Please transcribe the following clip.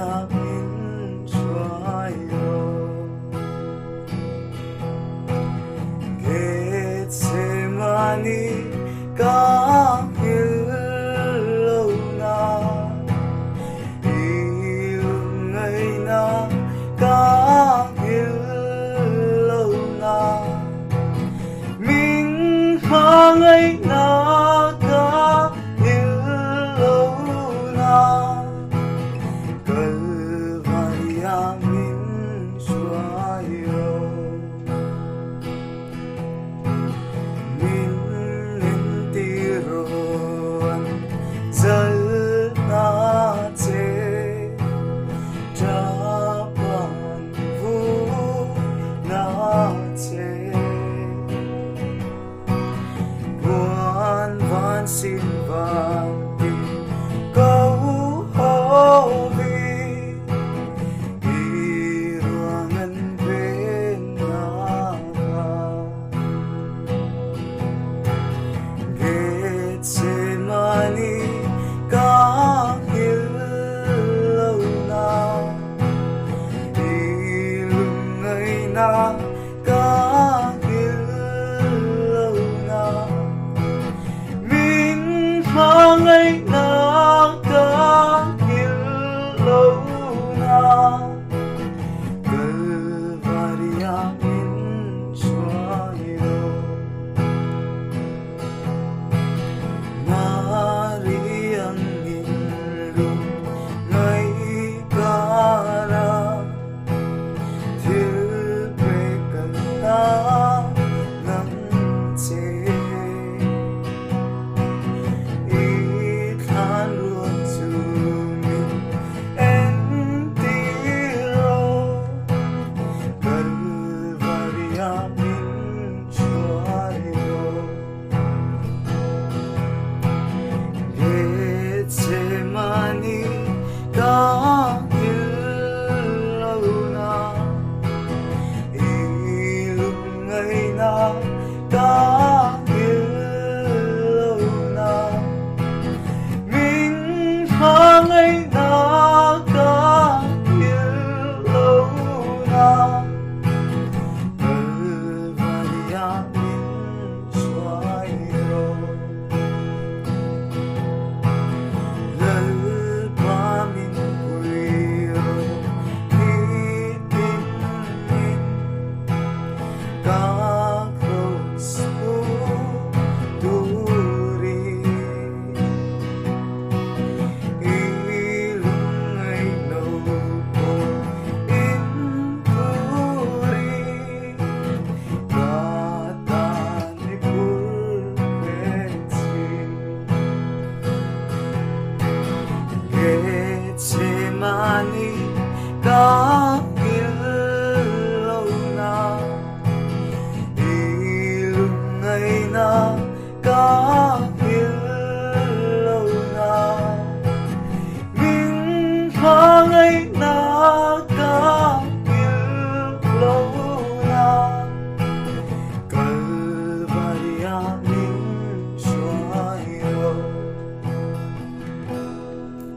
yamin suayo Getsemani kahilo na ilungay na kahilo na Ming mangay na kahilo na Kalvari yamin suayo Zalnate Japan Vunate Buan Van Silvati Kauhovi Iruangan Benava Getsemani kahilo na ilungay na kahilo na Ming mangay na kahilo na Kalvari yamin suayo Getsemani kahilo na ilungay na kahilo na Ming mangay na kahilo na Kalvari yamin suayo Getsemani kahilo na ilungay na kahilo na Ming mangay na